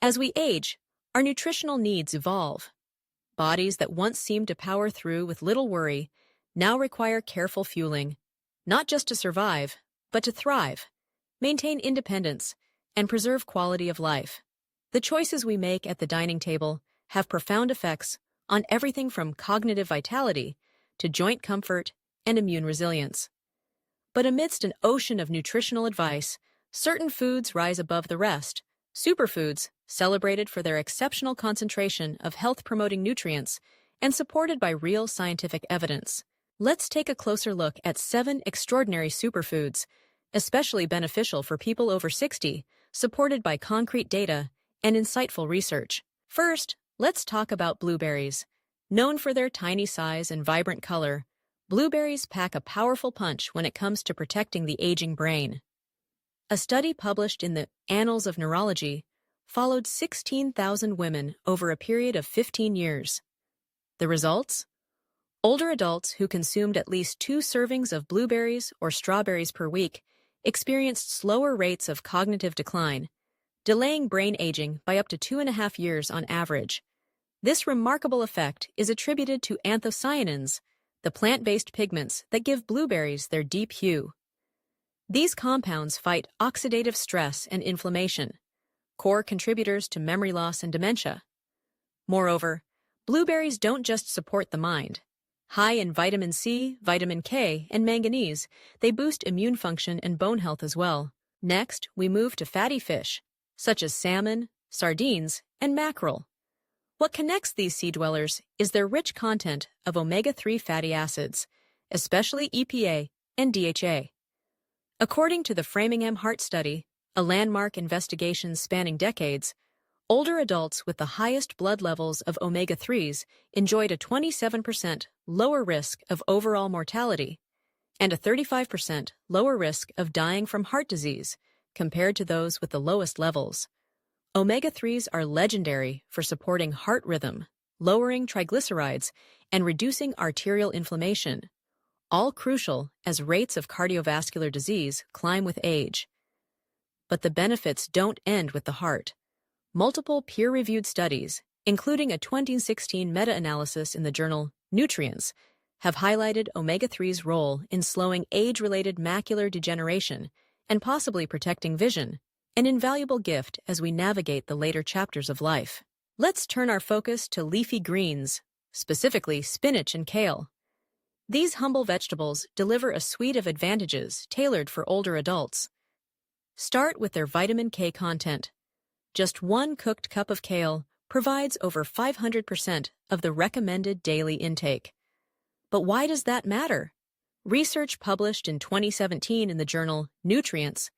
As we age, our nutritional needs evolve. Bodies that once seemed to power through with little worry now require careful fueling, not just to survive, but to thrive, maintain independence, and preserve quality of life. The choices we make at the dining table have profound effects on everything from cognitive vitality to joint comfort and immune resilience. But amidst an ocean of nutritional advice, certain foods rise above the rest. Superfoods, celebrated for their exceptional concentration of health-promoting nutrients and supported by real scientific evidence. Let's take a closer look at 7 extraordinary superfoods, especially beneficial for people over 60, supported by concrete data and insightful research. First, let's talk about blueberries. Known for their tiny size and vibrant color, blueberries pack a powerful punch when it comes to protecting the aging brain. A study published in the Annals of Neurology followed 16,000 women over a period of 15 years. The results? Older adults who consumed at least 2 servings of blueberries or strawberries per week experienced slower rates of cognitive decline, delaying brain aging by up to 2.5 years on average. This remarkable effect is attributed to anthocyanins, the plant-based pigments that give blueberries their deep hue. These compounds fight oxidative stress and inflammation, core contributors to memory loss and dementia. Moreover, blueberries don't just support the mind. High in vitamin C, vitamin K, and manganese, they boost immune function and bone health as well. Next, we move to fatty fish, such as salmon, sardines, and mackerel. What connects these sea dwellers is their rich content of omega-3 fatty acids, especially EPA and DHA. According to the Framingham Heart Study, a landmark investigation spanning decades, older adults with the highest blood levels of omega-3s enjoyed a 27% lower risk of overall mortality and a 35% lower risk of dying from heart disease compared to those with the lowest levels. Omega-3s are legendary for supporting heart rhythm, lowering triglycerides, and reducing arterial inflammation, all crucial as rates of cardiovascular disease climb with age. But the benefits don't end with the heart. Multiple peer-reviewed studies, including a 2016 meta-analysis in the journal Nutrients, have highlighted omega-3's role in slowing age-related macular degeneration and possibly protecting vision, an invaluable gift as we navigate the later chapters of life. Let's turn our focus to leafy greens, specifically spinach and kale. These humble vegetables deliver a suite of advantages tailored for older adults. Start with their vitamin K content. Just 1 cooked cup of kale provides over 500% of the recommended daily intake. But why does that matter? Research published in 2017 in the journal Nutrients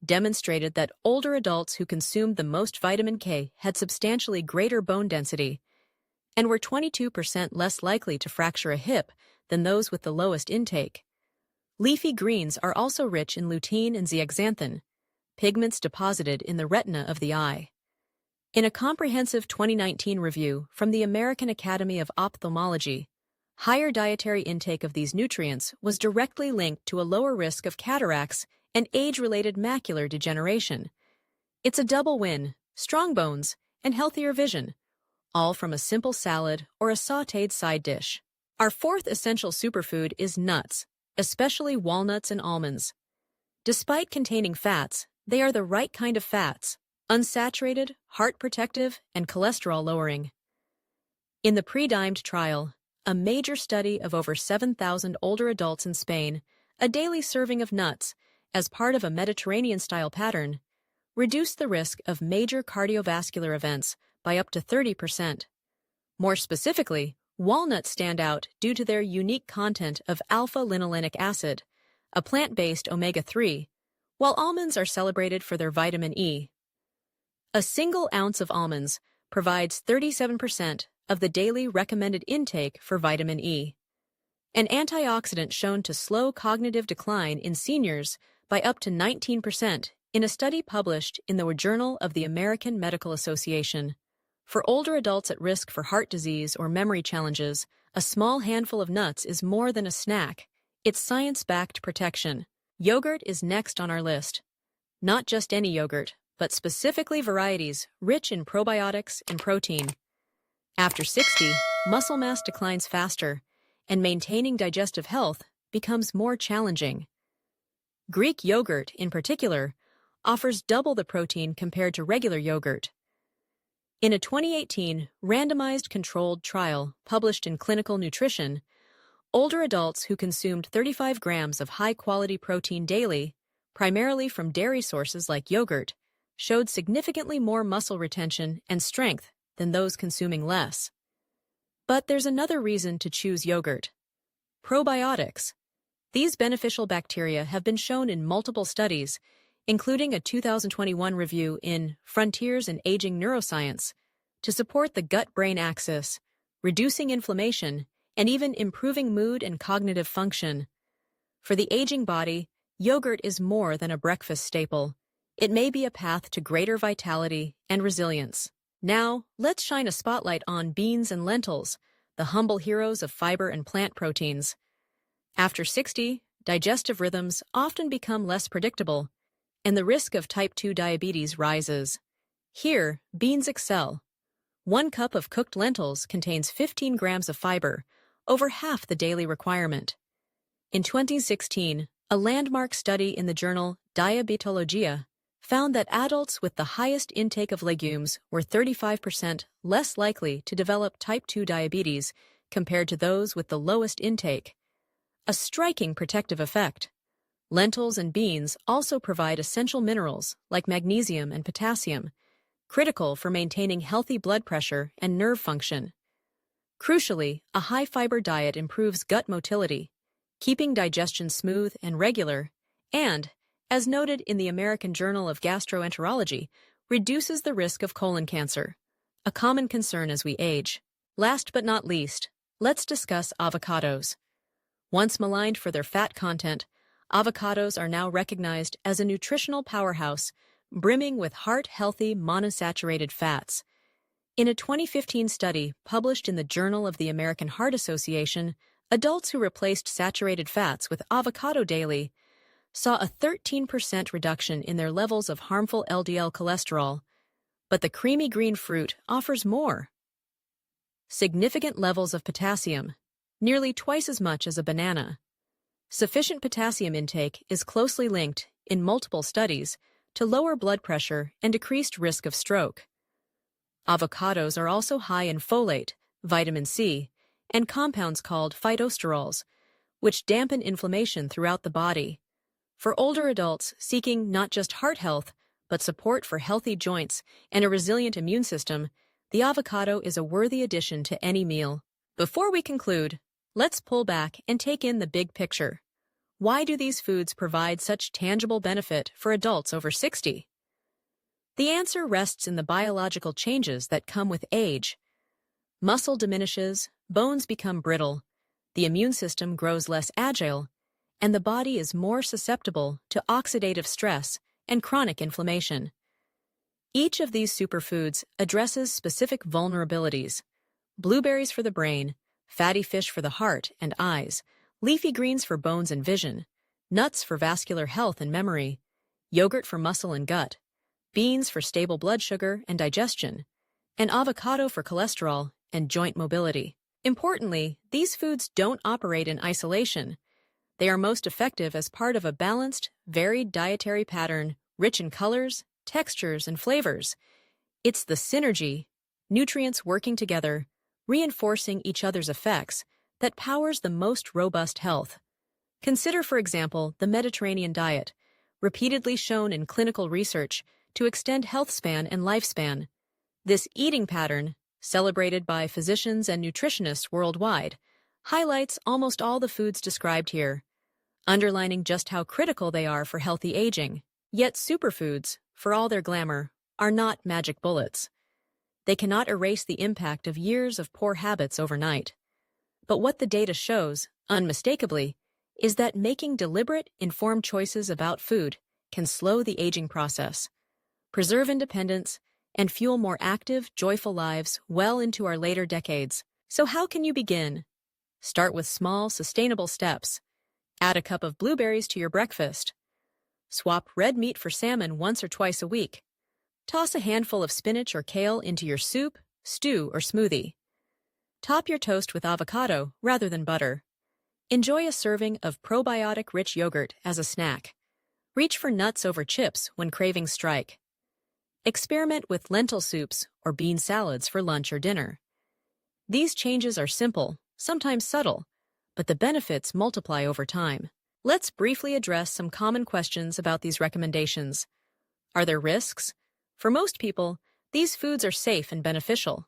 demonstrated that older adults who consumed the most vitamin K had substantially greater bone density and were 22% less likely to fracture a hip than those with the lowest intake. Leafy greens are also rich in lutein and zeaxanthin, pigments deposited in the retina of the eye. In a comprehensive 2019 review from the American Academy of Ophthalmology, higher dietary intake of these nutrients was directly linked to a lower risk of cataracts and age-related macular degeneration. It's a double win: strong bones and healthier vision, all from a simple salad or a sautéed side dish. Our 4th essential superfood is nuts, especially walnuts and almonds. Despite containing fats, they are the right kind of fats: unsaturated, heart-protective, and cholesterol-lowering. In the pre-dimed trial, a major study of over 7,000 older adults in Spain, a daily serving of nuts, as part of a Mediterranean-style pattern, reduced the risk of major cardiovascular events by up to 30%. More specifically, walnuts stand out due to their unique content of alpha-linolenic acid, a plant-based omega-3, while almonds are celebrated for their vitamin E. A single ounce of almonds provides 37% of the daily recommended intake for vitamin E, an antioxidant shown to slow cognitive decline in seniors by up to 19% in a study published in the Journal of the American Medical Association. For older adults at risk for heart disease or memory challenges, a small handful of nuts is more than a snack. It's science-backed protection. Yogurt is next on our list. Not just any yogurt, but specifically varieties rich in probiotics and protein. After 60, muscle mass declines faster, and maintaining digestive health becomes more challenging. Greek yogurt, in particular, offers double the protein compared to regular yogurt. In a 2018 randomized controlled trial published in Clinical Nutrition, older adults who consumed 35 grams of high-quality protein daily, primarily from dairy sources like yogurt, showed significantly more muscle retention and strength than those consuming less. But there's another reason to choose yogurt: probiotics. These beneficial bacteria have been shown in multiple studies, including a 2021 review in Frontiers in Aging Neuroscience, to support the gut-brain axis, reducing inflammation, and even improving mood and cognitive function. For the aging body, yogurt is more than a breakfast staple. It may be a path to greater vitality and resilience. Now, let's shine a spotlight on beans and lentils, the humble heroes of fiber and plant proteins. After 60, digestive rhythms often become less predictable, and the risk of type 2 diabetes rises. Here, beans excel. 1 cup of cooked lentils contains 15 grams of fiber, over half the daily requirement. In 2016, a landmark study in the journal Diabetologia found that adults with the highest intake of legumes were 35% less likely to develop type 2 diabetes compared to those with the lowest intake. A striking protective effect. Lentils and beans also provide essential minerals like magnesium and potassium, critical for maintaining healthy blood pressure and nerve function. Crucially, a high-fiber diet improves gut motility, keeping digestion smooth and regular, and, as noted in the American Journal of Gastroenterology, reduces the risk of colon cancer, a common concern as we age. Last but not least, let's discuss avocados. Once maligned for their fat content, avocados are now recognized as a nutritional powerhouse, brimming with heart-healthy monounsaturated fats. In a 2015 study published in the Journal of the American Heart Association, adults who replaced saturated fats with avocado daily saw a 13% reduction in their levels of harmful LDL cholesterol. But the creamy green fruit offers more. Significant levels of potassium, nearly twice as much as a banana. Sufficient potassium intake is closely linked, in multiple studies, to lower blood pressure and decreased risk of stroke. Avocados are also high in folate, vitamin C, and compounds called phytosterols, which dampen inflammation throughout the body. For older adults seeking not just heart health, but support for healthy joints and a resilient immune system, the avocado is a worthy addition to any meal. Before we conclude, let's pull back and take in the big picture. Why do these foods provide such tangible benefit for adults over 60? The answer rests in the biological changes that come with age. Muscle diminishes, bones become brittle, the immune system grows less agile, and the body is more susceptible to oxidative stress and chronic inflammation. Each of these superfoods addresses specific vulnerabilities: blueberries for the brain, fatty fish for the heart and eyes, leafy greens for bones and vision, nuts for vascular health and memory, yogurt for muscle and gut, beans for stable blood sugar and digestion, and avocado for cholesterol and joint mobility. Importantly, these foods don't operate in isolation. They are most effective as part of a balanced, varied dietary pattern rich in colors, textures, and flavors. It's the synergy, nutrients working together, reinforcing each other's effects, that powers the most robust health. Consider, for example, the Mediterranean diet, repeatedly shown in clinical research to extend health span and lifespan. This eating pattern, celebrated by physicians and nutritionists worldwide, highlights almost all the foods described here, underlining just how critical they are for healthy aging. Yet superfoods, for all their glamour, are not magic bullets. They cannot erase the impact of years of poor habits overnight. But what the data shows, unmistakably, is that making deliberate, informed choices about food can slow the aging process, preserve independence, and fuel more active, joyful lives well into our later decades. So how can you begin? Start with small, sustainable steps. Add a cup of blueberries to your breakfast. Swap red meat for salmon once or twice a week. Toss a handful of spinach or kale into your soup, stew, or smoothie. Top your toast with avocado rather than butter. Enjoy a serving of probiotic-rich yogurt as a snack. Reach for nuts over chips when cravings strike. Experiment with lentil soups or bean salads for lunch or dinner. These changes are simple, sometimes subtle, but the benefits multiply over time. Let's briefly address some common questions about these recommendations. Are there risks? For most people, these foods are safe and beneficial.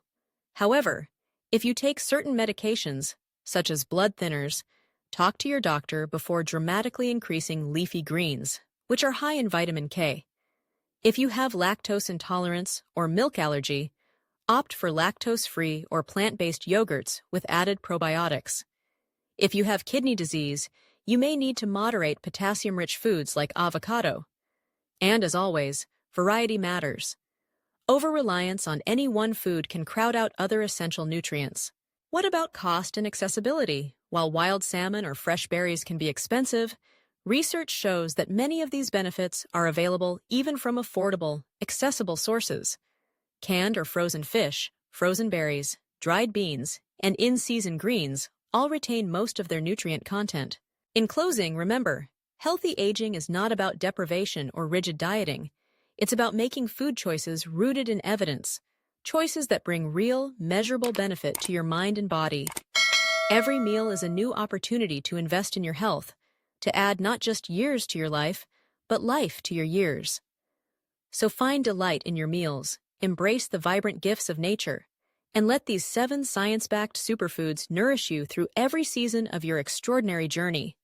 However, if you take certain medications, such as blood thinners, talk to your doctor before dramatically increasing leafy greens, which are high in vitamin K. If you have lactose intolerance or milk allergy, opt for lactose-free or plant-based yogurts with added probiotics. If you have kidney disease, you may need to moderate potassium-rich foods like avocado. And as always, variety matters. Over-reliance on any one food can crowd out other essential nutrients. What about cost and accessibility? While wild salmon or fresh berries can be expensive, research shows that many of these benefits are available even from affordable, accessible sources. Canned or frozen fish, frozen berries, dried beans, and in-season greens all retain most of their nutrient content. In closing, remember, healthy aging is not about deprivation or rigid dieting. It's about making food choices rooted in evidence, choices that bring real, measurable benefit to your mind and body. Every meal is a new opportunity to invest in your health, to add not just years to your life, but life to your years. So find delight in your meals, embrace the vibrant gifts of nature, and let these 7 science-backed superfoods nourish you through every season of your extraordinary journey.